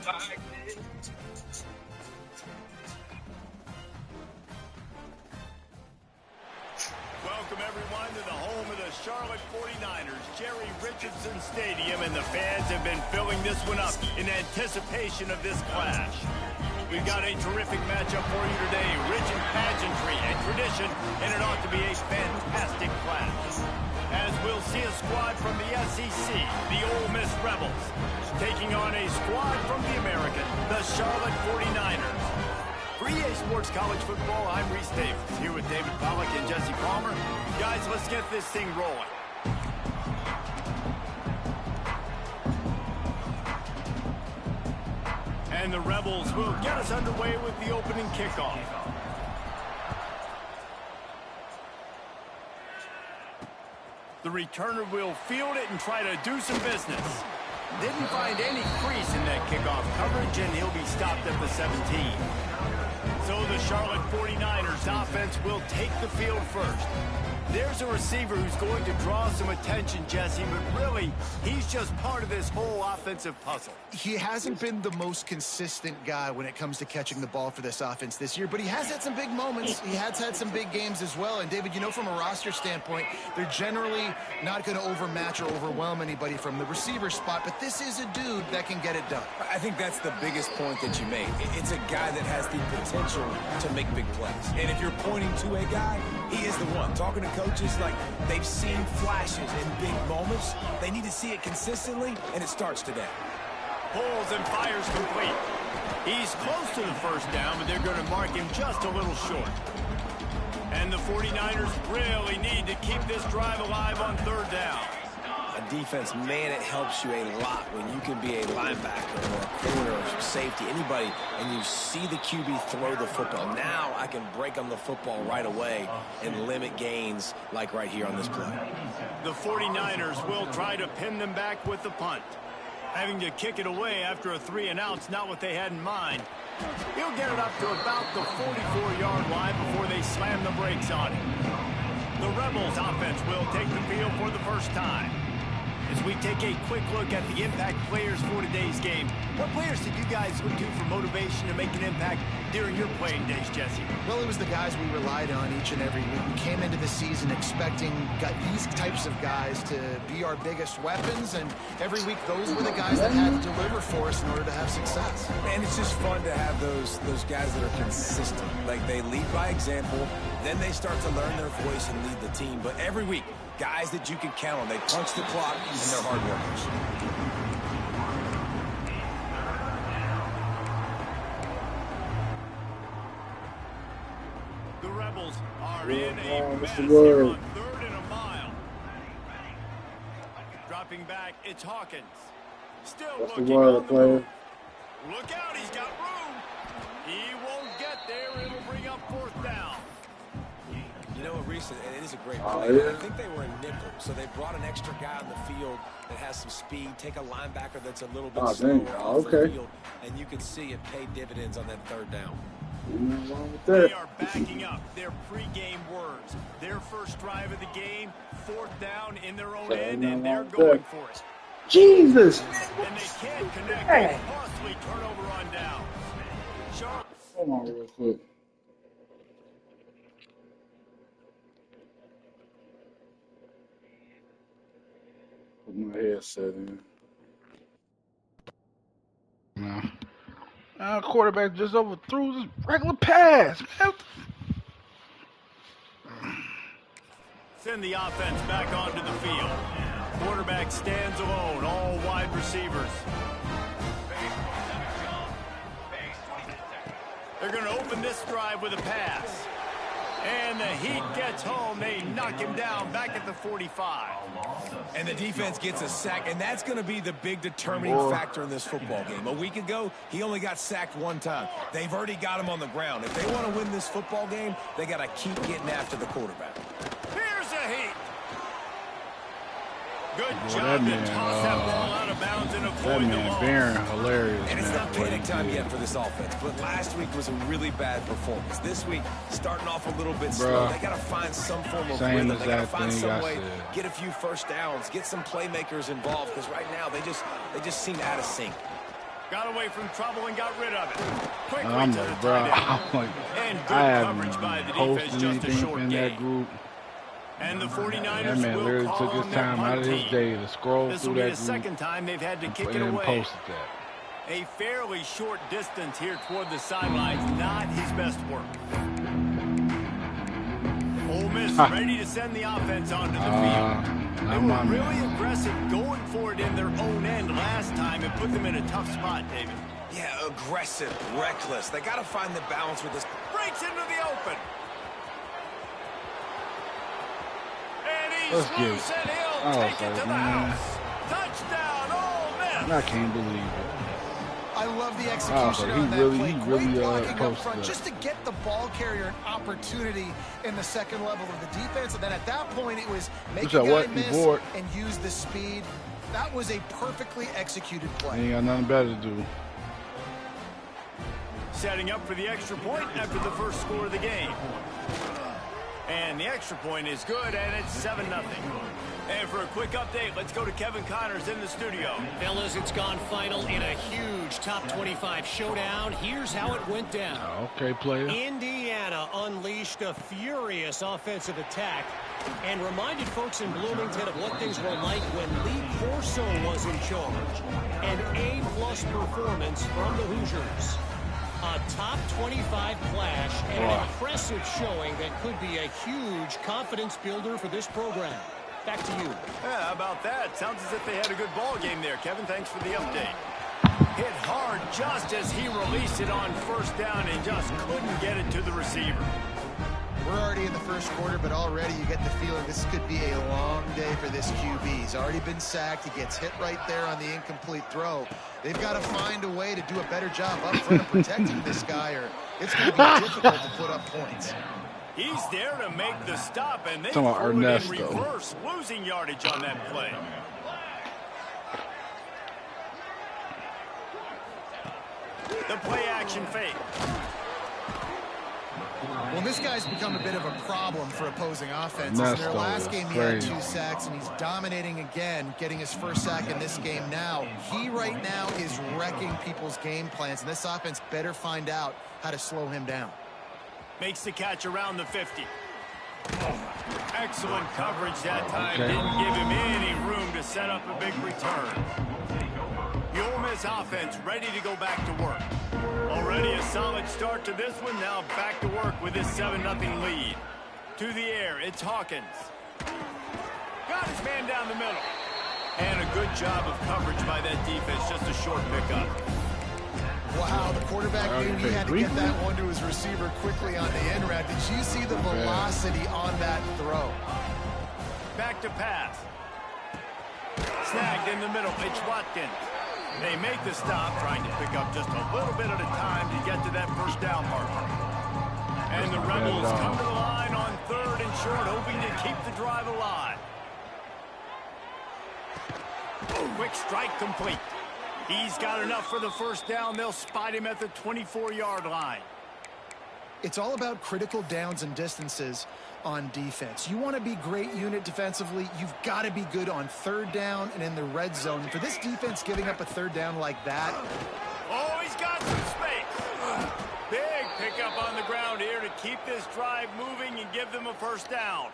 Welcome, everyone, to the home of the Charlotte 49ers, Jerry Richardson Stadium, and the fans have been filling this one up in anticipation of this clash. We've got a terrific matchup for you today, rich in pageantry and tradition, and it ought to be a fantastic clash. As we'll see a squad from the SEC, the Ole Miss Rebels, taking on a squad from the American, the Charlotte 49ers. For EA Sports College Football, I'm Reese Davis, here with David Pollack and Jesse Palmer. Guys, let's get this thing rolling. And the Rebels will get us underway with the opening kickoff. The returner will field it and try to do some business. Didn't find any crease in that kickoff coverage, and he'll be stopped at the 17. So the Charlotte 49ers offense will take the field first. There's a receiver who's going to draw some attention, Jesse, but really, he's just part of this whole offensive puzzle. He hasn't been the most consistent guy when it comes to catching the ball for this offense this year, but he has had some big moments. He has had some big games as well. And, David, you know, from a roster standpoint, they're generally not going to overmatch or overwhelm anybody from the receiver spot, but this is a dude that can get it done. I think that's the biggest point that you made. It's a guy that has the potential to make big plays. And if you're pointing to a guy, he is the one. Talking to coaches, like, they've seen flashes in big moments. They need to see it consistently, and it starts today. Pulls and fires complete. He's close to the first down, but they're going to mark him just a little short. And the 49ers really need to keep this drive alive on third down. A defense, man, it helps you a lot when you can be a linebacker or a corner or safety, anybody, and you see the QB throw the football. Now I can break on the football right away and limit gains like right here on this play. The 49ers will try to pin them back with the punt. Having to kick it away after a 3-and-out's not what they had in mind. He'll get it up to about the 44-yard line before they slam the brakes on him. The Rebels offense will take the field for the first time. As we take a quick look at the impact players for today's game, what players did you guys look to for motivation to make an impact during your playing days, Jesse? Well, it was the guys we relied on each and every week. We came into the season expecting these types of guys to be our biggest weapons, and every week those were the guys that had to deliver for us in order to have success. And it's just fun to have those guys that are consistent. Like, they lead by example, then they start to learn their voice and lead the team. But every week, guys that you can count on. They punch the clock, and they're hard workers. The Rebels are in a mess here on 3rd and a mile. Dropping back, it's Hawkins. Still looking on the move. Look out, he's got room. He won't get there. It'll bring up 4th down. You know what, Reese, it is a great play. I think they were in nickel, so they brought an extra guy on the field that has some speed. Take a linebacker that's a little bit slower off the field, and you can see it pay dividends on that 3rd down. They are backing up their pregame words. Their first drive of the game, 4th down in their own end, and they're going for it. Jesus! And they can't connect. Hey. Costly turnover on down. Hold on real quick. Put my headset in. Quarterback just overthrew this regular pass, man. Send the offense back onto the field. Quarterback stands alone, all wide receivers. They're going to open this drive with a pass. And the Heat gets home. They knock him down back at the 45. And the defense gets a sack, and that's going to be the big determining factor in this football game. A week ago, he only got sacked 1 time. They've already got him on the ground. If they want to win this football game, they got to keep getting after the quarterback. Here's a Heat. Good job to toss that ball out of bounds and avoid the ball. Barron, hilarious. And it's not panic time yet for this offense, but last week was a really bad performance. This week, starting off a little bit slow. They got to find some form of rhythm. They got to find some way, get a few first downs, get some playmakers involved, because right now they just seem out of sync. Got away from trouble and got rid of it. Quickly I'm to the like, bro, tight end. And good I coverage by haven't the defense, posted just a anything short in gain. that group. And the 49ers That man will literally call took his on their time out punt of his team. day to scroll This through will be that the group second time they've had to kick it and away. posted that. A fairly short distance here toward the sidelines, not his best work. Ole Miss ready to send the offense onto the field. They were really aggressive going for it in their own end last time and put them in a tough spot, David. Yeah, aggressive, reckless. They got to find the balance with this. Breaks into the open. And he's Let's get loose, it. and he'll I was take it like, to the man. house. Touchdown, Ole Miss. I can't believe it. I love the execution on that play. Great blocking up front just to get the ball carrier an opportunity in the second level of the defense. And then at that point, it was make a guy miss and use the speed. That was a perfectly executed play. Ain't got nothing better to do. Setting up for the extra point after the first score of the game. And the extra point is good, and it's 7-0. And for a quick update, let's go to Kevin Connors in the studio. Fellas, it's gone final in a huge top 25 showdown. Here's how it went down. Okay, player. Indiana unleashed a furious offensive attack and reminded folks in Bloomington of what things were like when Lee Corso was in charge. An A-plus performance from the Hoosiers. A top 25 clash and an impressive showing that could be a huge confidence builder for this program. Back to you. Yeah, how about that? Sounds as if they had a good ball game there. Kevin, thanks for the update. Hit hard just as he released it on first down and just couldn't get it to the receiver. We're already in the first quarter, but already you get the feeling this could be a long day for this QB. He's already been sacked. He gets hit right there on the incomplete throw. They've got to find a way to do a better job up front of protecting this guy, or it's going to be difficult to put up points. He's there to make the stop, and they Talking about threw it in Ernesto. reverse, losing yardage on that play. The play action fake. Well, this guy's become a bit of a problem for opposing offenses. In their last game, he had 2 sacks, and he's dominating again, getting his first sack in this game now. He right now is wrecking people's game plans, and this offense better find out how to slow him down. Makes the catch around the 50. Excellent coverage that time. Didn't give him any room to set up a big return. The Ole Miss offense ready to go back to work. Already a solid start to this one. Now back to work with this 7-0 lead. To the air, it's Hawkins. Got his man down the middle. And a good job of coverage by that defense. Just a short pickup. Wow, the quarterback knew he had to get that one to his receiver quickly on the end route. Did you see the velocity on that throw? Back to pass. Snagged in the middle. It's Watkins. They make the stop, trying to pick up just a little bit at a time to get to that first down marker. And the Rebels come to the line on 3rd and short, hoping to keep the drive alive. Quick strike complete. He's got enough for the first down. They'll spot him at the 24-yard line. It's all about critical downs and distances on defense. You want to be great unit defensively, you've got to be good on 3rd down and in the red zone. For this defense giving up a 3rd down like that. Oh, he's got some space. Big pickup on the ground here to keep this drive moving and give them a first down.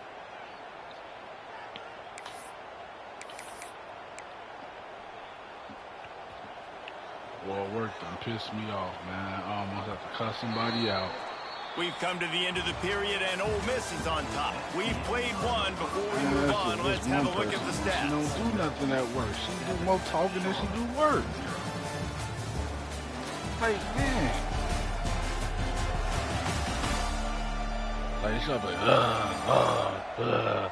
Well, work done pissed me off, man. I almost have to cuss somebody out. We've come to the end of the period, and Ole Miss is on top. We've played one before we move on. Let's have a look at the stats. She don't do nothing at work. She do more talking than she do work. Like, man. Like, she's like,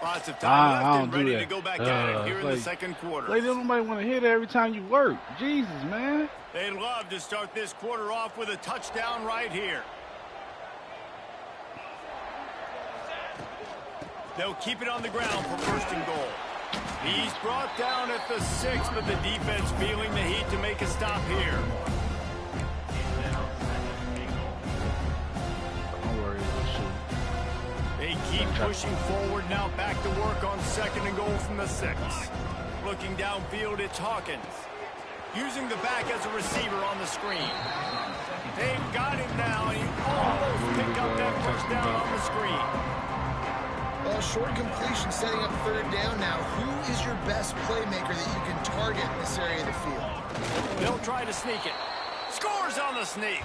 Lots of time left and ready that. to go back at it here in like, the second quarter. Like, nobody want to hear that every time you work. Jesus, man. They'd love to start this quarter off with a touchdown right here. They'll keep it on the ground for 1st and goal. He's brought down at the 6, but the defense feeling the heat to make a stop here. Don't worry, They keep pushing forward now, back to work on 2nd and goal from the 6. Looking downfield, it's Hawkins. Using the back as a receiver on the screen. They've got him now, and he almost picked up that first down on the screen. Well, short completion setting up third down now. Who is your best playmaker that you can target in this area of the field? They'll try to sneak it. Scores on the sneak.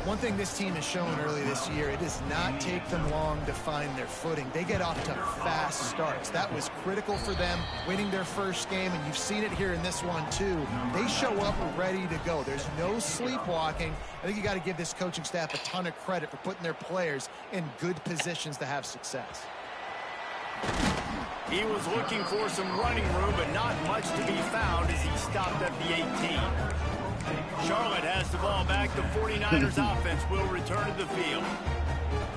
One thing this team has shown early this year, it does not take them long to find their footing. They get off to fast starts. That was critical for them winning their first game, and you've seen it here in this one too. They show up ready to go. There's no sleepwalking. I think you got to give this coaching staff a ton of credit for putting their players in good positions to have success. He was looking for some running room, but not much to be found as he stopped at the 18. Charlotte has the ball back. The 49ers offense will return to the field.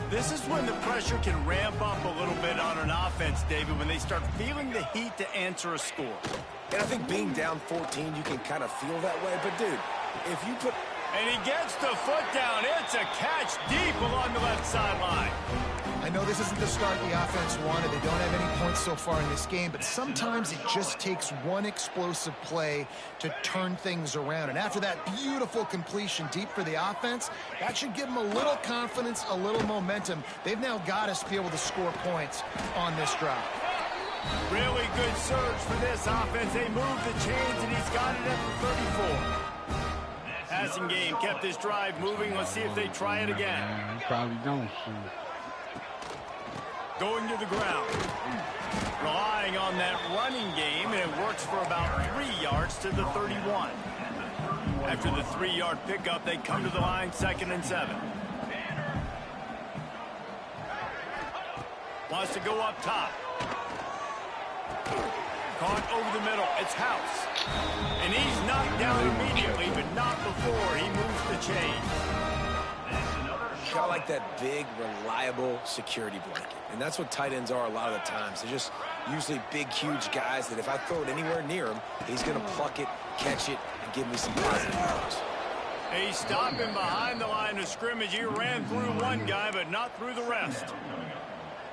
This is when the pressure can ramp up a little bit on an offense, David, when they start feeling the heat to answer a score. And I think being down 14, you can kind of feel that way. But, dude, if you put... And he gets the foot down. It's a catch deep along the left sideline. I know this isn't the start the offense wanted. They don't have any points so far in this game, but sometimes it just takes one explosive play to turn things around. And after that beautiful completion deep for the offense, that should give them a little confidence, a little momentum. They've now got us to be able to score points on this drive. Really good surge for this offense. They move the chains, and he's got it at the 34. Passing game kept this drive moving. Let's see if they try it again. Yeah, probably don't shoot. Going to the ground. Relying on that running game, and it works for about 3 yards to the 31. After the 3-yard pickup, they come to the line, 2nd and 7. Wants to go up top. Caught over the middle. It's House. And he's knocked down immediately, but not before he moves the chain. I like that big, reliable security blanket. And that's what tight ends are a lot of the times. They're just usually big, huge guys that if I throw it anywhere near him, he's going to pluck it, catch it, and give me some positive yards. He's stopping behind the line of scrimmage. He ran through one guy, but not through the rest.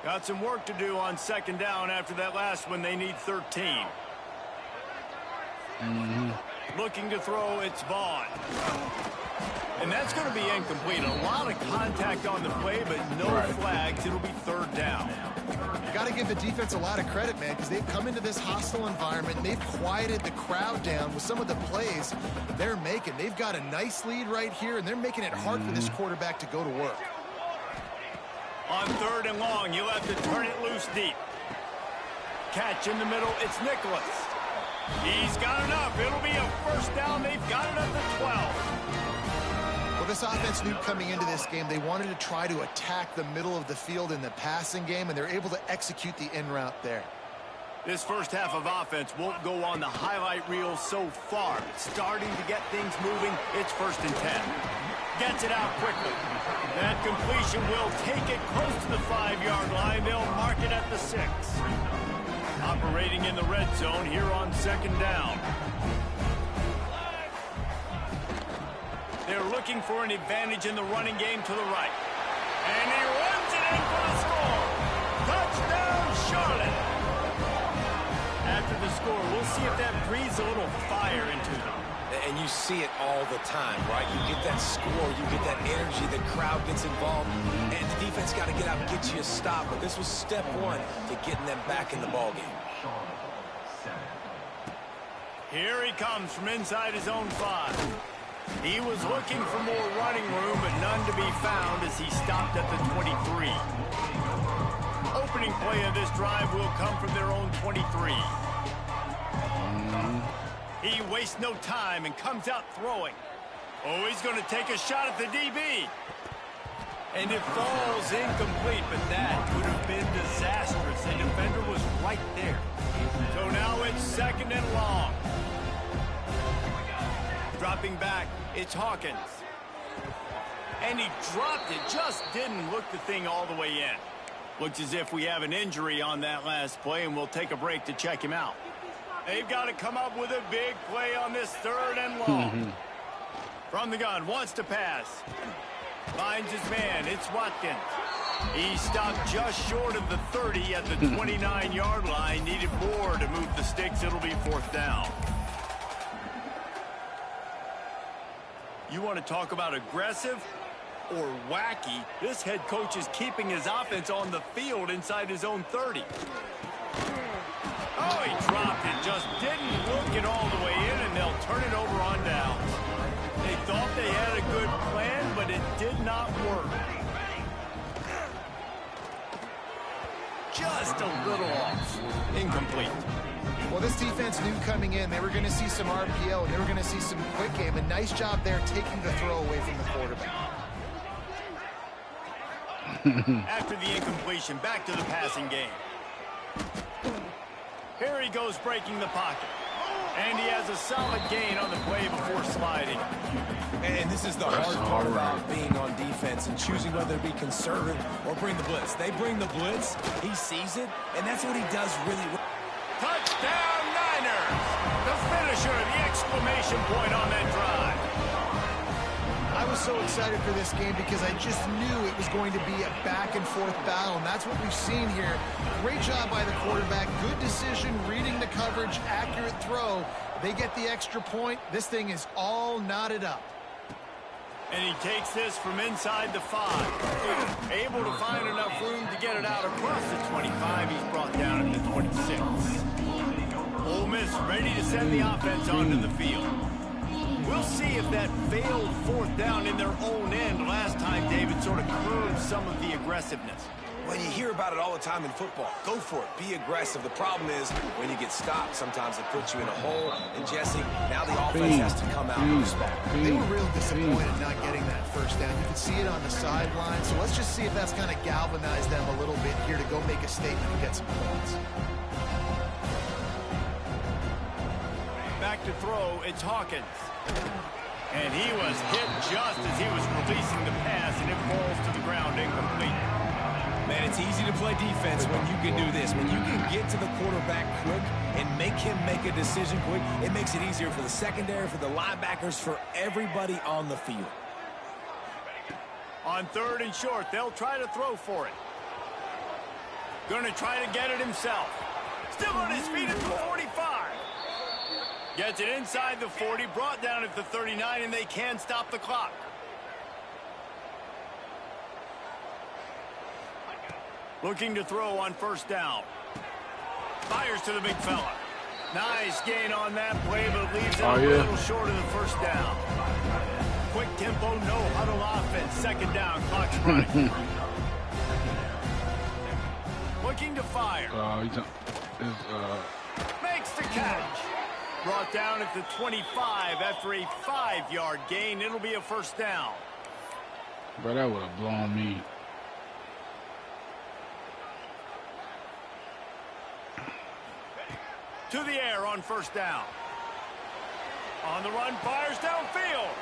Got some work to do on 2nd down after that last one. They need 13. Looking to throw, it's Vaughn. And that's going to be incomplete. A lot of contact on the play, but no flags. It'll be 3rd down. Got to give the defense a lot of credit, man, because they've come into this hostile environment, and they've quieted the crowd down with some of the plays they're making. They've got a nice lead right here, and they're making it hard for this quarterback to go to work. On 3rd and long, you'll have to turn it loose deep. Catch in the middle, it's Nicholas. He's got enough. It'll be a 1st down. They've got it at the 12. Well, this offense knew coming into this game they wanted to try to attack the middle of the field in the passing game, and they're able to execute the in route there. This first half of offense won't go on the highlight reel so far. It's starting to get things moving. It's 1st and 10. Gets it out quickly. That completion will take it close to the 5-yard line. They'll mark it at the 6. Operating in the red zone here on 2nd down. They're looking for an advantage in the running game to the right. And he runs it in for the score. Touchdown, Charlotte. After the score, we'll see if that breathes a little fire into them. And you see it all the time, right? You get that score, you get that energy, the crowd gets involved, and the defense got to get out and get you a stop. But this was step 1 to getting them back in the ballgame. Here he comes from inside his own 5. He was looking for more running room, but none to be found as he stopped at the 23. Opening play of this drive will come from their own 23. He wastes no time and comes out throwing. Oh, he's going to take a shot at the DB. And it falls incomplete, but that would have been disastrous. The defender was right there. So now it's 2nd and long. Dropping back, it's Hawkins. And he dropped it, just didn't look the thing all the way in. Looks as if we have an injury on that last play, and we'll take a break to check him out. They've got to come up with a big play on this 3rd and long. From the gun, wants to pass. Finds his man, it's Watkins. He stopped just short of the 30 at the 29-yard line. Needed more to move the sticks. It'll be 4th down. You want to talk about aggressive or wacky? This head coach is keeping his offense on the field inside his own 30. Oh, he dropped it. Just didn't look it all the way in, and they'll turn it over on downs. They thought they had a good plan, but it did not work. Just a little off. Incomplete. Well, this defense knew coming in they were going to see some RPO, and they were going to see some quick game. A nice job there taking the throw away from the quarterback. After the incompletion, back to the passing game. Here he goes breaking the pocket. And he has a solid gain on the play before sliding. And this is the hard part about being on defense and choosing whether to be conservative or bring the blitz. They bring the blitz, he sees it, and that's what he does really well. Touchdown Niners! The finisher, the exclamation point on that drive. I was so excited for this game because I just knew it was going to be a back-and-forth battle, and that's what we've seen here. Great job by the quarterback, good decision, reading the coverage, accurate throw. They get the extra point. This thing is all knotted up. And he takes this from inside the 5. Able to find enough room to get it out across the 25. He's brought down at the 26. Ole Miss ready to send the offense onto the field. We'll see if that failed 4th down in their own end last time, David, sort of curbed some of the aggressiveness. When you hear about it all the time in football, go for it. Be aggressive. The problem is when you get stopped, sometimes it puts you in a hole. And, Jesse, now the offense has to come out and respond. They were real disappointed not getting that 1st down. You could see it on the sideline. So let's just see if that's kind of galvanized them a little bit here to go make a statement and get some points. Back to throw, it's Hawkins. And he was hit just as he was releasing the pass, and it falls to the ground incomplete. Man, it's easy to play defense when you can do this. When you can get to the quarterback quick and make him make a decision quick, it makes it easier for the secondary, for the linebackers, for everybody on the field. On 3rd and short, they'll try to throw for it. Going to try to get it himself. Still on his feet at the 45. Gets it inside the 40, brought down at the 39, and they can stop the clock. Looking to throw on 1st down. Fires to the big fella. Nice gain on that play, but leaves it a little short of the 1st down. Quick tempo, no huddle offense. 2nd down, clock's running. Looking to fire. Makes the catch. Brought down at the 25 after a 5-yard gain. It'll be a 1st down. But that would have blown me. To the air on 1st down. On the run, fires downfield.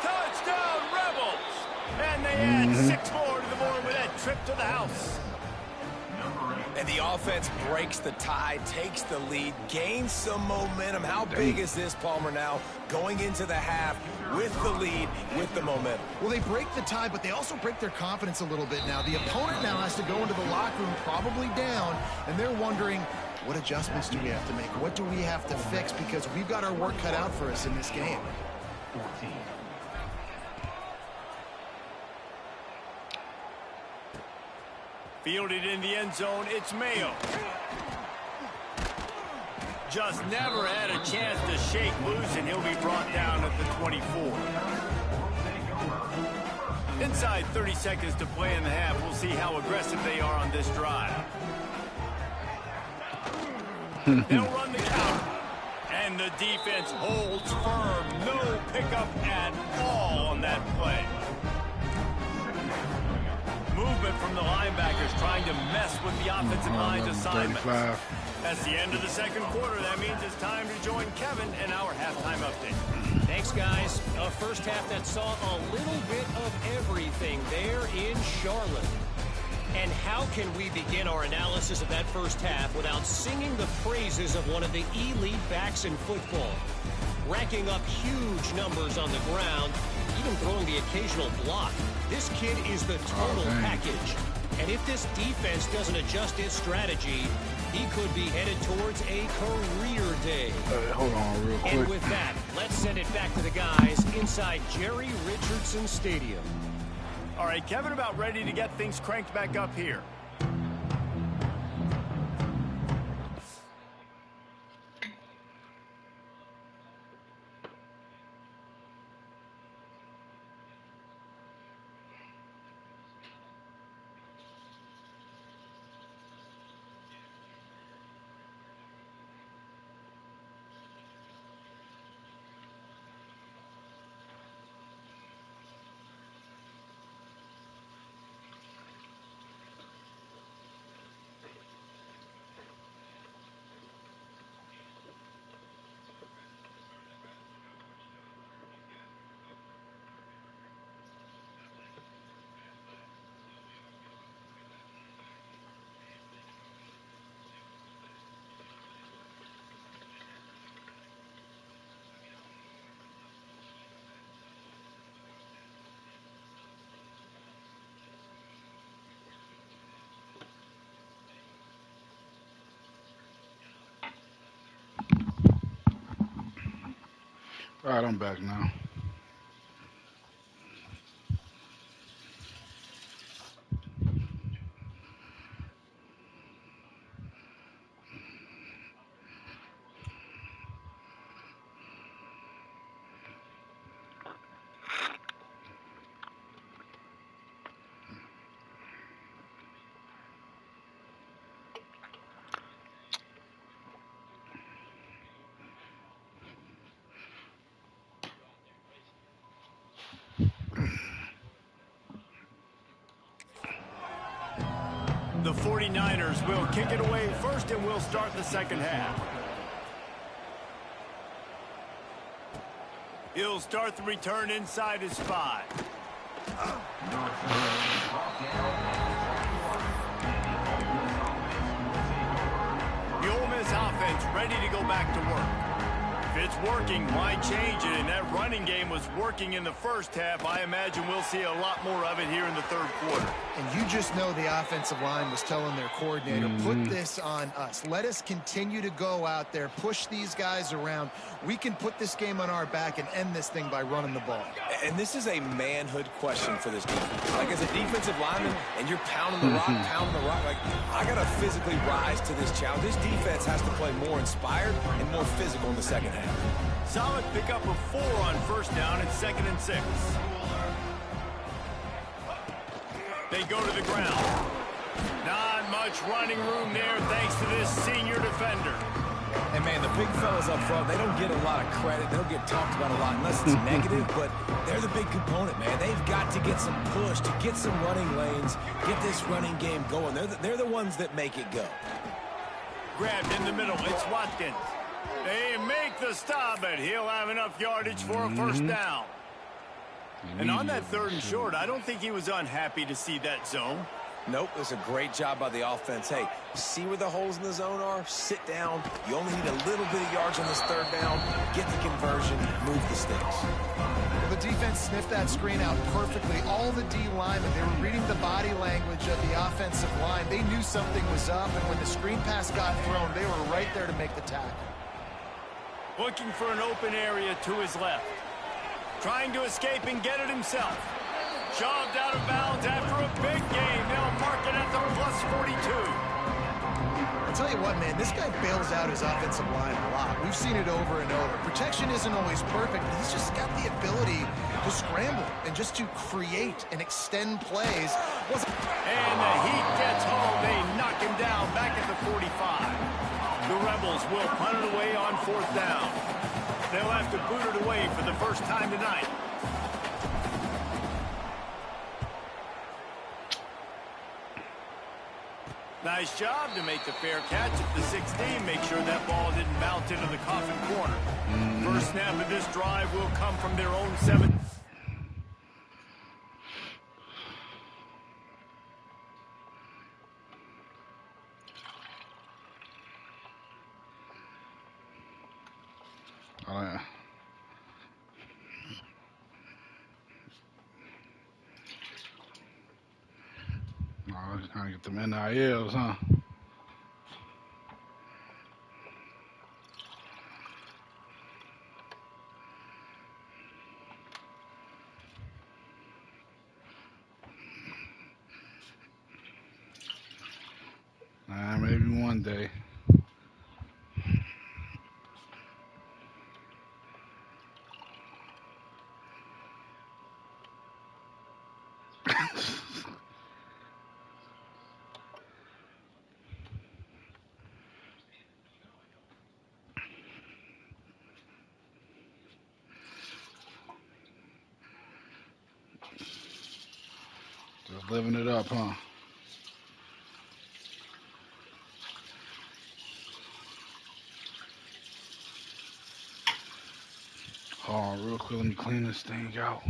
Touchdown, Rebels! And they add 6 more to the board with that trip to the house. And the offense breaks the tie, takes the lead, gains some momentum. How big is this, Palmer, now going into the half with the lead, with the momentum? Well, they break the tie, but they also break their confidence a little bit now. The opponent now has to go into the locker room probably down, and they're wondering, what adjustments do we have to make? What do we have to fix? Because we've got our work cut out for us in this game. Fielded in the end zone, it's Mayo. Just never had a chance to shake loose, and he'll be brought down at the 24. Inside 30 seconds to play in the half. We'll see how aggressive they are on this drive. They'll run the counter. And the defense holds firm. No pickup at all on that play. Movement from the linebackers trying to mess with the offensive line's assignments. That's the end of the 2nd quarter. That means it's time to join Kevin in our halftime update. Thanks, guys. A 1st half that saw a little bit of everything there in Charlotte. And how can we begin our analysis of that 1st half without singing the praises of one of the elite backs in football? Racking up huge numbers on the ground, even throwing the occasional block. This kid is the total package. And if this defense doesn't adjust its strategy, he could be headed towards a career day. Hold on real quick. And with that, let's send it back to the guys inside Jerry Richardson Stadium. All right, Kevin, about ready to get things cranked back up here. All right, I'm back now. The 49ers will kick it away first, and we'll start the second half. He'll start the return inside his 5. The Ole Miss offense ready to go back to work. If it's working, why change it? And that running game was working in the first half. I imagine we'll see a lot more of it here in the third quarter. And you just know the offensive line was telling their coordinator, put this on us. Let us continue to go out there, push these guys around. We can put this game on our back and end this thing by running the ball. And this is a manhood question for this defense. Like, as a defensive lineman, and you're pounding the rock, like, I got to physically rise to this challenge. This defense has to play more inspired and more physical in the second half. Solid pickup of 4 on first down and 2nd and 6. They go to the ground. Not much running room there thanks to this senior defender. And, man, the big fellas up front, they don't get a lot of credit. They don't get talked about a lot unless it's negative, but they're the big component, man. They've got to get some push, to get some running lanes, get this running game going. They're the ones that make it go. Grabbed in the middle. It's Watkins. They make the stop, but he'll have enough yardage for a first down. And on that 3rd and short, I don't think he was unhappy to see that zone. Nope, it's a great job by the offense. Hey, see where the holes in the zone are, sit down. You only need a little bit of yards on this 3rd down, get the conversion, move the sticks. Well, the defense sniffed that screen out perfectly. All the D linemen, they were reading the body language of the offensive line. They knew something was up, and when the screen pass got thrown, they were right there to make the tackle. Looking for an open area to his left. Trying to escape and get it himself. Shoved out of bounds after a big game. They'll mark it at the +42. I'll tell you what, man, this guy bails out his offensive line a lot. We've seen it over and over. Protection isn't always perfect, but he's just got the ability to scramble and just to create and extend plays. And the Heat gets home. They knock him down back at the 45. The Rebels will punt it away on 4th down. They'll have to boot it away for the first time tonight. Nice job to make the fair catch at the 16. Make sure that ball didn't bounce into the coffin corner. First snap of this drive will come from their own 7. Trying to get them NILs, huh? Maybe one day. Just living it up, huh? Hold on, real quick. Let me clean this thing out.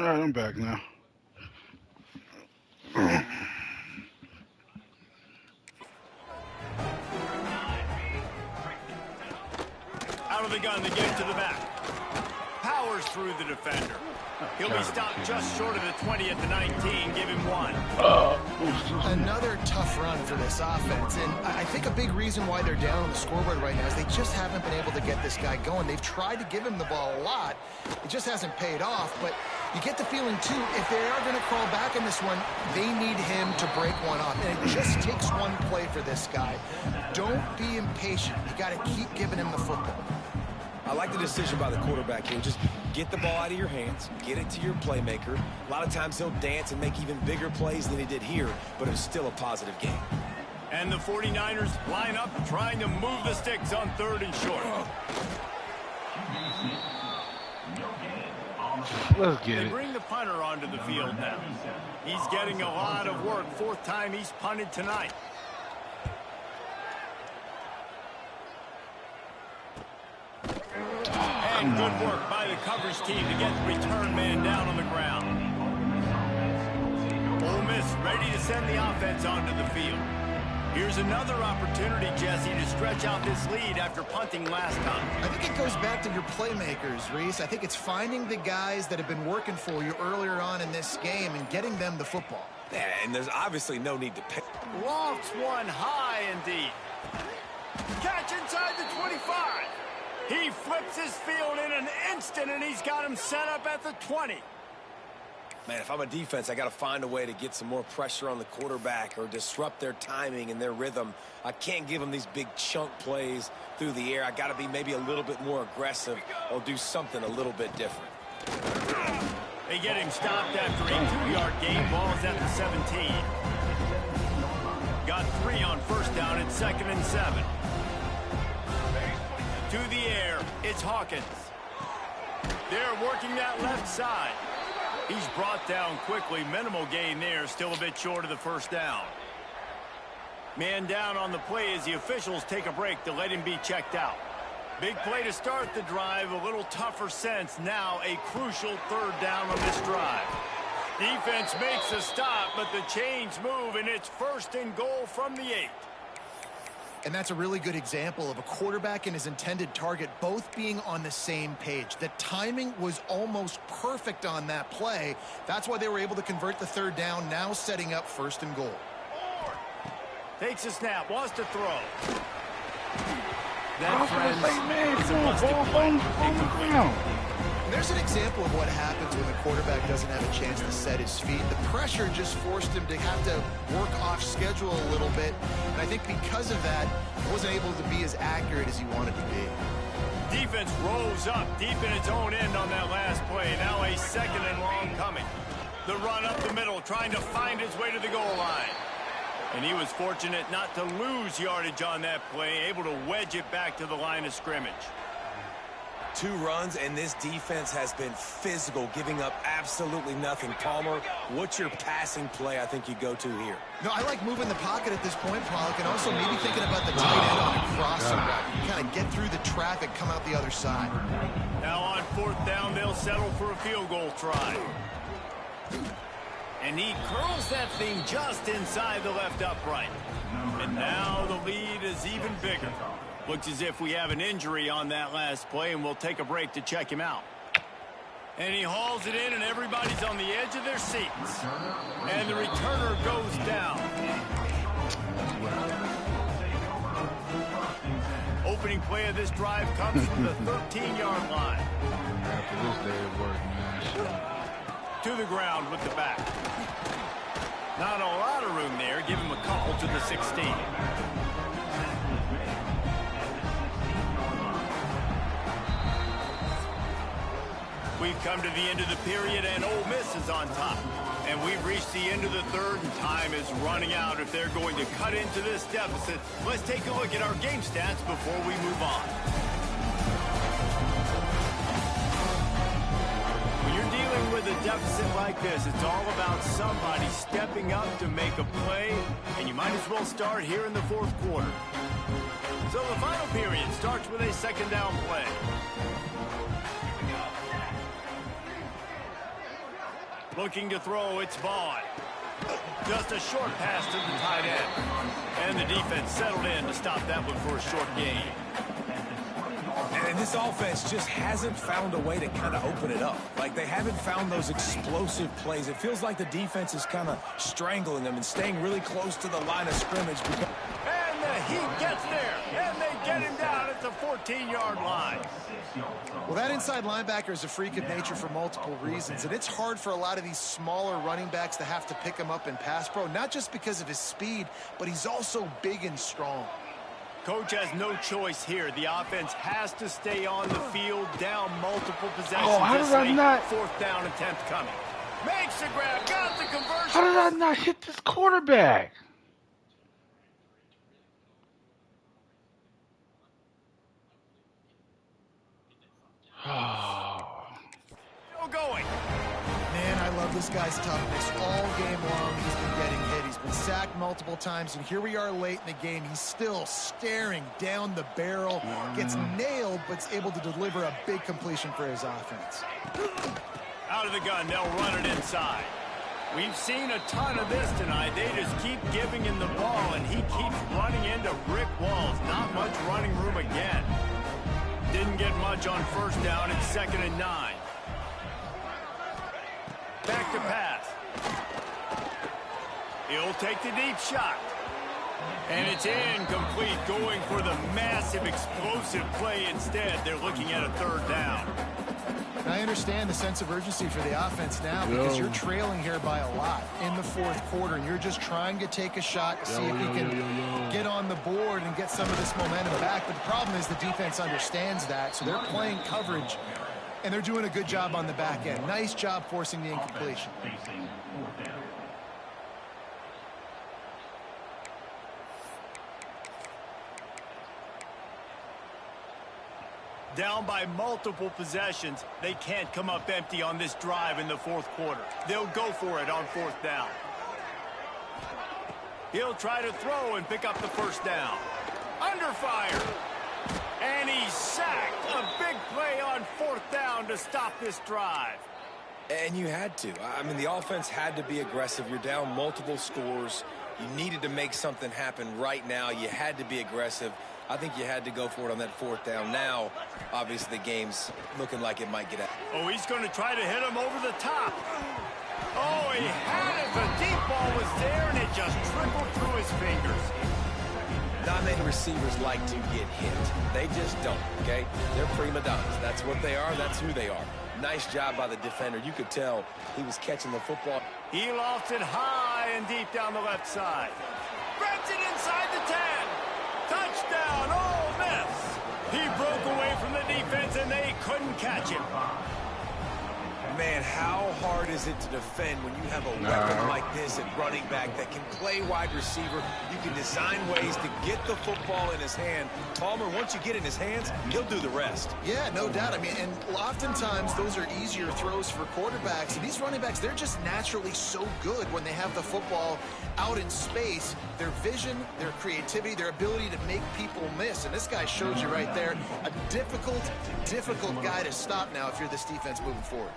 All right, I'm back now. Out of the gun to get it to the back. Powers through the defender. He'll be stopped just short of the 20 at the 19. Give him 1. Another tough run for this offense, and I think a big reason why they're down on the scoreboard right now is they just haven't been able to get this guy going. They've tried to give him the ball a lot. It just hasn't paid off, but you get the feeling, too, if they are going to crawl back in this one, they need him to break one off, and it just takes one play for this guy. Don't be impatient. You got to keep giving him the football. I like the decision by the quarterback here. Just get the ball out of your hands, get it to your playmaker. A lot of times he'll dance and make even bigger plays than he did here, but it was still a positive game. And the 49ers line up trying to move the sticks on 3rd and short. Let's get They it. bring the punter onto the field now. He's getting a lot of work. 4th time he's punted tonight. And good work by the coverage team to get the return man down on the ground. Ole Miss ready to send the offense onto the field. Here's another opportunity, Jesse, to stretch out this lead after punting last time. I think it goes back to your playmakers, Reese. I think it's finding the guys that have been working for you earlier on in this game and getting them the football. Yeah, and there's obviously no need to pick. Lofts one high indeed. Catch inside the 25. He flips his field in an instant, and he's got him set up at the 20. Man, if I'm a defense, I got to find a way to get some more pressure on the quarterback or disrupt their timing and their rhythm. I can't give them these big chunk plays through the air. I got to be maybe a little bit more aggressive or do something a little bit different. They get him stopped after a 2-yard gain. Ball's at the 17. Got 3 on 1st down at 2nd and 7. To the air, it's Hawkins. They're working that left side. He's brought down quickly. Minimal gain there, still a bit short of the 1st down. Man down on the play as the officials take a break to let him be checked out. Big play to start the drive, a little tougher sense. Now a crucial 3rd down on this drive. Defense makes a stop, but the chains move, and it's 1st and goal from the 8. And that's a really good example of a quarterback and his intended target both being on the same page. The timing was almost perfect on that play. That's why they were able to convert the 3rd down, now setting up 1st and goal. Takes a snap, wants to throw. I was gonna say, man, There's an example of what happens when the quarterback doesn't have a chance to set his feet. The pressure just forced him to have to work off schedule a little bit. And I think because of that, he wasn't able to be as accurate as he wanted to be. Defense rolls up deep in its own end on that last play. Now a 2nd and long coming. The run up the middle, trying to find his way to the goal line. And he was fortunate not to lose yardage on that play, able to wedge it back to the line of scrimmage. 2 runs, and this defense has been physical, giving up absolutely nothing. Palmer, what's your passing play I think you go to here? No, I like moving the pocket at this point, Pollock, and also maybe thinking about the tight end on a crosser route. You kind of get through the traffic, come out the other side. Now on 4th down, they'll settle for a field goal try. And he curls that thing just inside the left upright. And now the lead is even bigger. Looks as if we have an injury on that last play, and we'll take a break to check him out. And he hauls it in, and everybody's on the edge of their seats. And the returner goes down. Opening play of this drive comes from the 13-yard line. After this day at work, man. To the ground with the back. Not a lot of room there. Give him a couple to the 16. We've come to the end of the period, and Ole Miss is on top. And we've reached the end of the 3rd, and time is running out if they're going to cut into this deficit. Let's take a look at our game stats before we move on. When you're dealing with a deficit like this, it's all about somebody stepping up to make a play, and you might as well start here in the 4th quarter. So the final period starts with a 2nd down play. Looking to throw, it's Vaughn. Just a short pass to the tight end. And the defense settled in to stop that one for a short gain. And this offense just hasn't found a way to kind of open it up. Like, they haven't found those explosive plays. It feels like the defense is kind of strangling them and staying really close to the line of scrimmage. And the Heat gets there, and they get him down at the 14-yard line. Well, that inside linebacker is a freak of nature for multiple reasons, and it's hard for a lot of these smaller running backs to have to pick him up in pass pro, not just because of his speed, but he's also big and strong. Coach has no choice here. The offense has to stay on the field, down multiple possessions. Oh, how did I not? Fourth down attempt coming. Makes the grab, got the conversion. How did I not hit this quarterback? Still going. Man, I love this guy's toughness. All game long, he's been getting hit. He's been sacked multiple times, and here we are late in the game. He's still staring down the barrel, gets nailed, but's able to deliver a big completion for his offense. Out of the gun, they'll run it inside. We've seen a ton of this tonight. They just keep giving him the ball, and he keeps running into brick walls. Not much running room again. Didn't get much on first down. It's 2nd and 9. Back to pass. He'll take the deep shot. And it's incomplete, going for the massive explosive play instead. They're looking at a 3rd down. I understand the sense of urgency for the offense now because you're trailing here by a lot in the 4th quarter, and you're just trying to take a shot to see if you can get on the board and get some of this momentum back. But the problem is the defense understands that, so they're playing coverage, and they're doing a good job on the back end. Nice job forcing the incompletion. Down by multiple possessions, they can't come up empty on this drive in the 4th quarter. They'll go for it on 4th down. He'll try to throw and pick up the 1st down. Under fire. And he's sacked. A big play on 4th down to stop this drive. And you had to. I mean, the offense had to be aggressive. You're down multiple scores. You needed to make something happen right now. You had to be aggressive. I think you had to go for it on that 4th down. Now, obviously, the game's looking like it might get out. Oh, he's going to try to hit him over the top. Oh, he had it. The deep ball was there, and it just trickled through his fingers. Not many receivers like to get hit. They just don't, okay? They're prima donnas. That's what they are. That's who they are. Nice job by the defender. You could tell he was catching the football. He lost it high and deep down the left side. Threads it inside the 10. Touchdown, Ole Miss. He broke away from the defense, and they couldn't catch him. Man, how hard is it to defend when you have a weapon like this at running back that can play wide receiver? You can design ways to get the football in his hand. Palmer, once you get it in his hands, he'll do the rest. Yeah, no doubt. I mean, and oftentimes those are easier throws for quarterbacks. And these running backs, they're just naturally so good when they have the football out in space. Their vision, their creativity, their ability to make people miss. And this guy showed you right there, a difficult guy to stop now if you're this defense moving forward.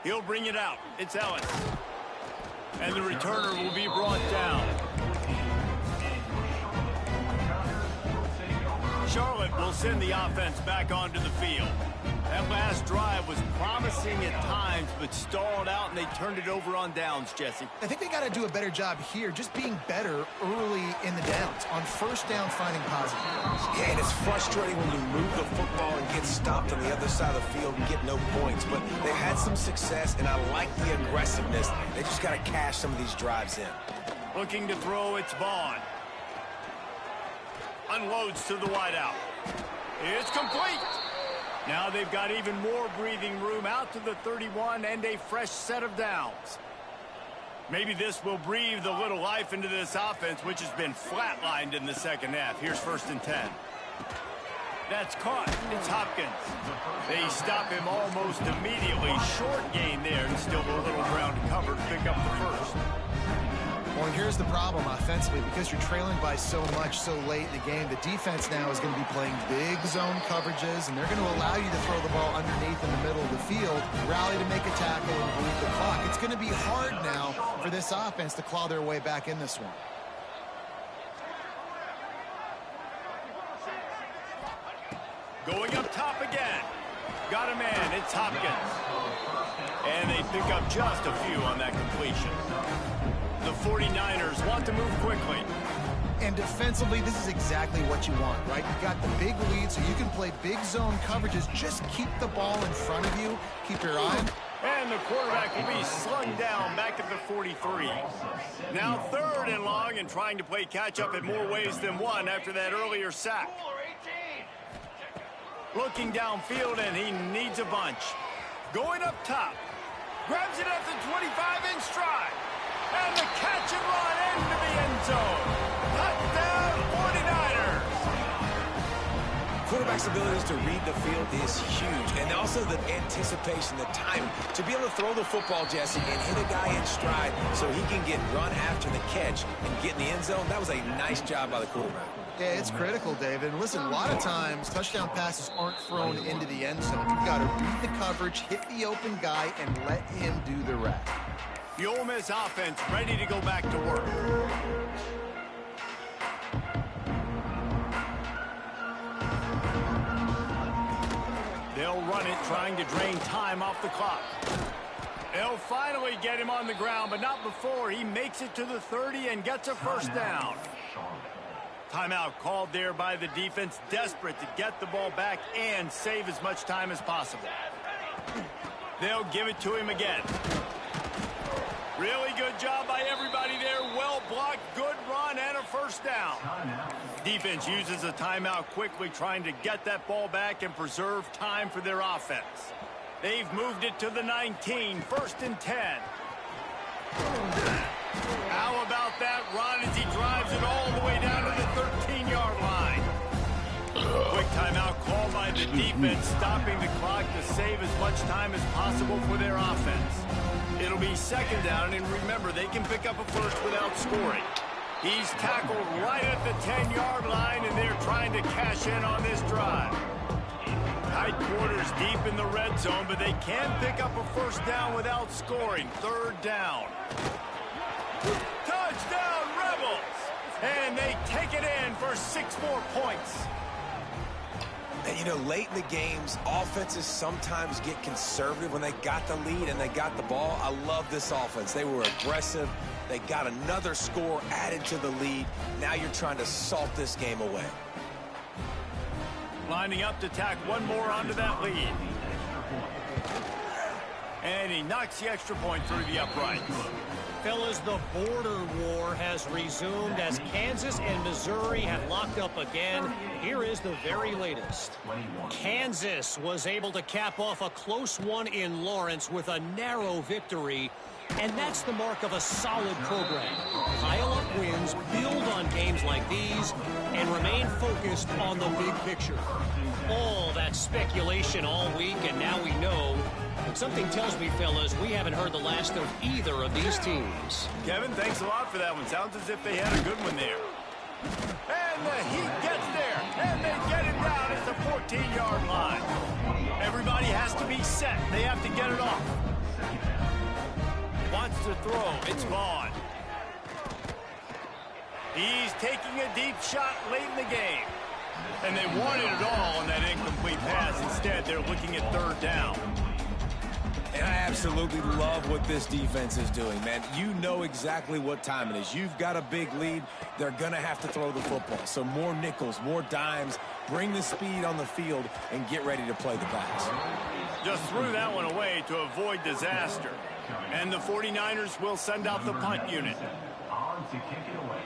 He'll bring it out. It's Ellis. And the returner will be brought down. Charlotte will send the offense back onto the field. That last drive was promising at times, but stalled out, and they turned it over on downs, Jesse. I think they got to do a better job here, just being better early in the downs. On 1st down, finding positive. Yeah, and it's frustrating when you move the football and get stopped on the other side of the field and get no points. But they've had some success, and I like the aggressiveness. They just got to cash some of these drives in. Looking to throw, it's Vaughn. Unloads to the wideout. It's complete. Now they've got even more breathing room out to the 31 and a fresh set of downs. Maybe this will breathe a little life into this offense, which has been flatlined in the 2nd half. Here's 1st and 10. That's caught. It's Hopkins. They stop him almost immediately. Short gain there, and still a little ground to cover to pick up the 1st. Well, and here's the problem offensively. Because you're trailing by so much so late in the game, the defense now is going to be playing big zone coverages, and they're going to allow you to throw the ball underneath in the middle of the field, rally to make a tackle, and bleed the clock. It's going to be hard now for this offense to claw their way back in this one. Going up top again. Got a man. It's Hopkins. And they pick up just a few on that completion. The 49ers want to move quickly. And defensively, this is exactly what you want, right? You got the big lead, so you can play big zone coverages. Just keep the ball in front of you. Keep your eye on. And the quarterback will be slung down back at the 43. Now 3rd and long, and trying to play catch-up in more ways than one after that earlier sack. Looking downfield, and he needs a bunch. Going up top. Grabs it at the 25 in stride. And the catch and run into the end zone. Touchdown, 49ers. Quarterback's abilities to read the field is huge. And also the anticipation, the time to be able to throw the football, Jesse, and hit a guy in stride so he can get run after the catch and get in the end zone. That was a nice job by the quarterback. Yeah, it's critical, David. And listen, a lot of times, touchdown passes aren't thrown into the end zone. You've got to read the coverage, hit the open guy, and let him do the rest. The Ole Miss offense ready to go back to work. They'll run it, trying to drain time off the clock. They'll finally get him on the ground, but not before he makes it to the 30 and gets a first down. Timeout called there by the defense, desperate to get the ball back and save as much time as possible. They'll give it to him again. Really good job by everybody there. Well blocked, good run, and a first down. Defense uses a timeout quickly, trying to get that ball back and preserve time for their offense. They've moved it to the 19, 1st and 10. How about that run as he drives it all the way down to the 13-yard line? Quick timeout called by the defense, stopping the clock to save as much time as possible for their offense. It'll be 2nd down, and remember, they can pick up a first without scoring. He's tackled right at the 10-yard line, and they're trying to cash in on this drive. Tight quarters deep in the red zone, but they can pick up a first down without scoring. 3rd down. Touchdown, Rebels! And they take it in for 6 more points. And, you know, late in the games, offenses sometimes get conservative when they got the lead and they got the ball. I love this offense. They were aggressive. They got another score added to the lead. Now you're trying to salt this game away. Lining up to tack one more onto that lead. And he knocks the extra point through the uprights. Fellas, the border war has resumed as Kansas and Missouri have locked up again. Here is the very latest. Kansas was able to cap off a close one in Lawrence with a narrow victory. And that's the mark of a solid program. Pile up wins, build on games like these, and remain focused on the big picture. All that speculation all week, and now we know. Something tells me, fellas, we haven't heard the last of either of these teams. Kevin, thanks a lot for that one. Sounds as if they had a good one there. And the Heat gets there, and they get it down at the 14-yard line. Everybody has to be set. They have to get it off. Wants to throw. It's Vaughn. He's taking a deep shot late in the game. And they wanted it all on that incomplete pass. Instead, they're looking at 3rd down. And I absolutely love what this defense is doing, man. You know exactly what time it is. You've got a big lead. They're going to have to throw the football. So more nickels, more dimes. Bring the speed on the field and get ready to play the pass. Just threw that one away to avoid disaster. And the 49ers will send out the punt unit. On to kick it away.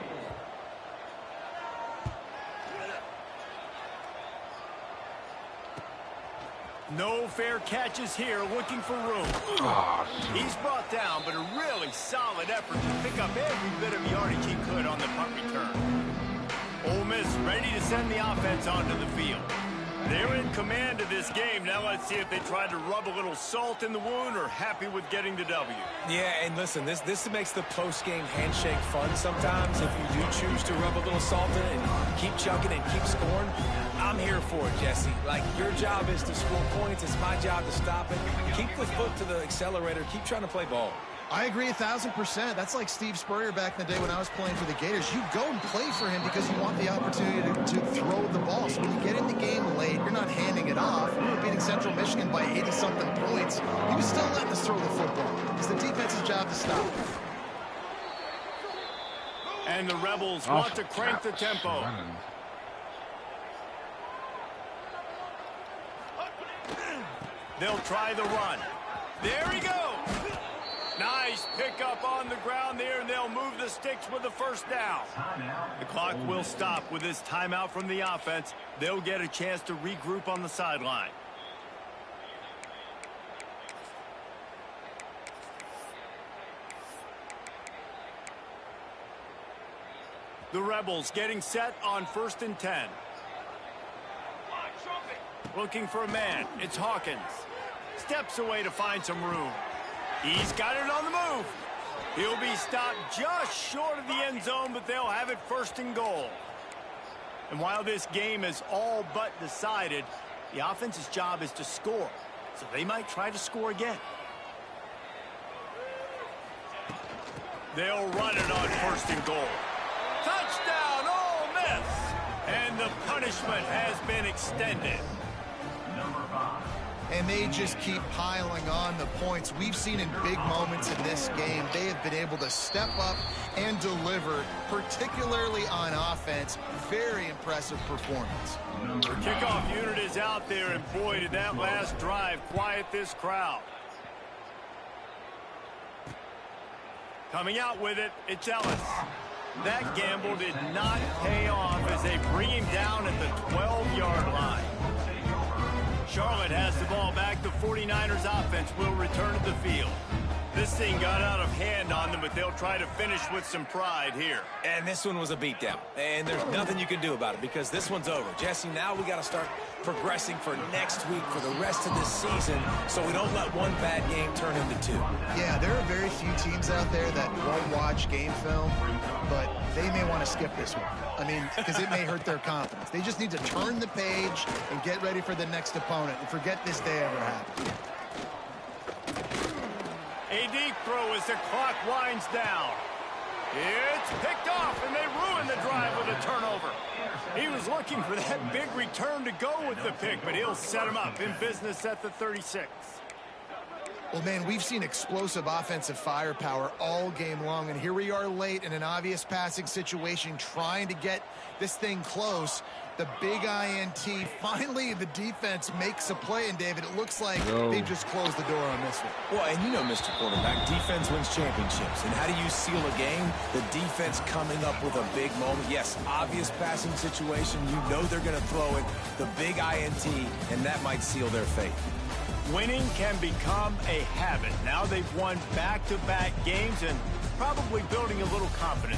No fair catches here, looking for room. He's brought down, but a really solid effort to pick up every bit of yardage he could on the punt return. Ole Miss ready to send the offense onto the field. They're in command of this game. Now let's see if they tried to rub a little salt in the wound or happy with getting the W. Yeah, and listen, this makes the post-game handshake fun sometimes. If you do choose to rub a little salt in it and keep chucking and keep scoring, I'm here for it, Jesse. Like, your job is to score points. It's my job to stop it. Keep the foot to the accelerator. Keep trying to play ball. I agree 1,000%. That's like Steve Spurrier back in the day when I was playing for the Gators. You go and play for him because you want the opportunity to throw the ball. So when you get in the game late, you're not handing it off. We were beating Central Michigan by 80-something points. He was still letting us throw the football. It's the defense's job to stop it. And the Rebels want to crank the tempo. They'll try the run. There he goes. Nice pickup on the ground there, and they'll move the sticks with the first down. The clock will stop with this timeout from the offense. They'll get a chance to regroup on the sideline. The Rebels getting set on 1st and 10. Looking for a man. It's Hawkins. Steps away to find some room. He's got it on the move. He'll be stopped just short of the end zone, but they'll have it 1st and goal. And while this game is all but decided, the offense's job is to score. So they might try to score again. They'll run it on 1st and goal. Touchdown, Ole Miss! And the punishment has been extended. And they just keep piling on the points. We've seen in big moments in this game, they have been able to step up and deliver, particularly on offense. Very impressive performance. The kickoff unit is out there, and boy, did that last drive quiet this crowd. Coming out with it, it's Ellis. That gamble did not pay off as they bring him down at the 12-yard line. Charlotte has the ball back. The 49ers offense will return to the field. This thing got out of hand on them, but they'll try to finish with some pride here. And this one was a beatdown. And there's nothing you can do about it because this one's over. Jesse, now we got to start progressing for next week for the rest of this season so we don't let one bad game turn into two. Yeah, there are very few teams out there that won't watch game film, but they may want to skip this one. I mean, because it may hurt their confidence. They just need to turn the page and get ready for the next opponent and forget this day ever happened. A deep throw as the clock winds down. It's picked off, and they ruin the drive with a turnover. He was looking for that big return to go with the pick, but he'll set him up in business at the 36. Well, man, we've seen explosive offensive firepower all game long, and here we are late in an obvious passing situation trying to get this thing close. The big INT. Finally, the defense makes a play, and David, it looks like they just closed the door on this one. Well, and you know, Mr. Quarterback, defense wins championships. And how do you seal a game? The defense coming up with a big moment. Yes, obvious passing situation. You know they're going to throw it. The big INT, and that might seal their fate. Winning can become a habit. Now they've won back-to-back games and probably building a little confidence.